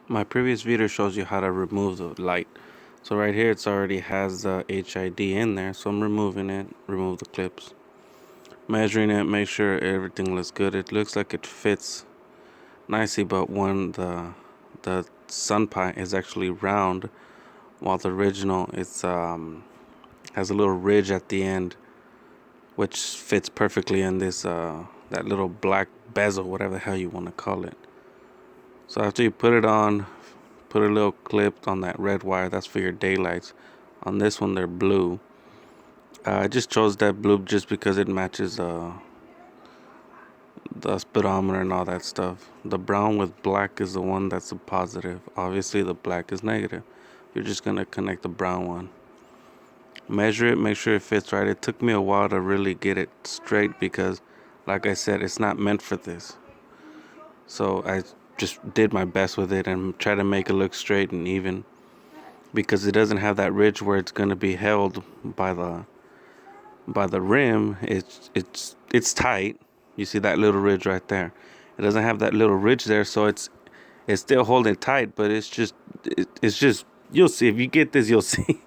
My previous video shows you how to remove the light. So right here it's already has the HID in there, so I'm removing it, remove the clips. Measuring it, make sure everything looks good. It looks like it fits nicely, but when the SUNPIE is actually round, while the original it's has a little ridge at the end, which fits perfectly in this that little black bezel, whatever the hell you want to call it. So after you put it on, put a little clip on that red wire. That's for your daylights. On this one, they're blue. I just chose that blue just because it matches the speedometer and all that stuff. The brown with black is the one that's a positive. Obviously, the black is negative. You're just gonna connect the brown one. Measure it, make sure it fits right. It took me a while to really get it straight because, like I said, it's not meant for this. So I just did my best with it and try to make it look straight and even, because it doesn't have that ridge where it's going to be held by the rim. It's tight. You see that little ridge right there. It doesn't have that little ridge there, so it's still holding tight, but it's just you'll see if you get this, you'll see.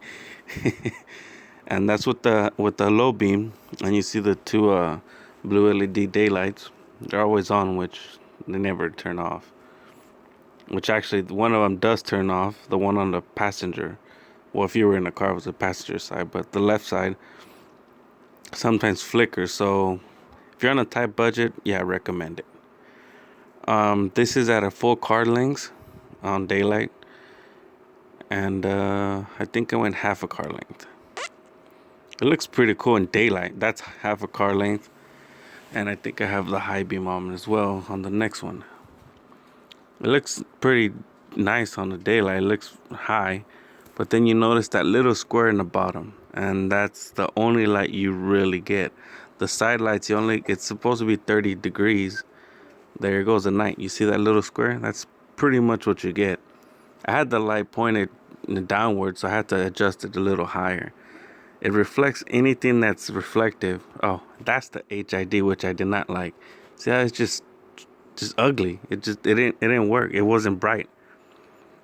And that's with the low beam, and you see the two blue LED daylights. They're always on, which they never turn off. Which actually, one of them does turn off. The one on the passenger. Well, if you were in the car, it was the passenger side, but the left side sometimes flickers. So if you're on a tight budget, yeah, I recommend it. This is at a full car length on daylight, and I think I went half a car length. It looks pretty cool in daylight. That's half a car length, and I think I have the high beam on as well on the next one. It looks pretty nice on the daylight. It looks high, but then you notice that little square in the bottom, and that's the only light you really get. The side lights, it's supposed to be 30 degrees. There goes the night. You see that little square? That's pretty much what you get. I had the light pointed downward, so I had to adjust it a little higher. It reflects anything that's reflective. Oh, that's the HID, which I did not like. See how it's just ugly. It didn't work. It wasn't bright.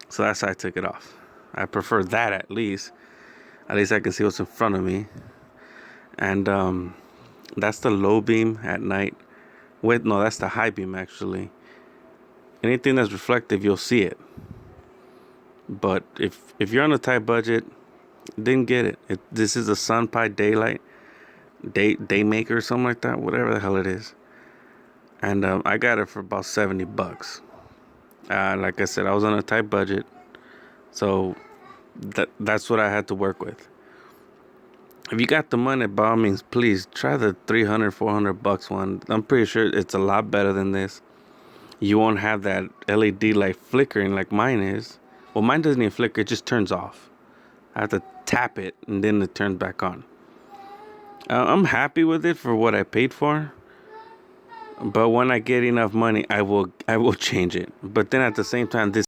So that's how I took it off. I prefer that at least. At least I can see what's in front of me. And that's the low beam at night. Wait, no, that's the high beam actually. Anything that's reflective, you'll see it. But if you're on a tight budget, didn't get it. This is a SUNPIE daylight, Daymaker or something like that, whatever the hell it is. And I got it for about $70. Like I said, I was on a tight budget, so that's what I had to work with. If you got the money, by all means, please try the $300-$400 one. I'm pretty sure it's a lot better than this. You won't have that LED light flickering like mine is. Well, mine doesn't even flicker, it just turns off. I have to tap it and then it turns back on. I'm happy with it for what I paid for. But when I get enough money, I will change it. But then at the same time, this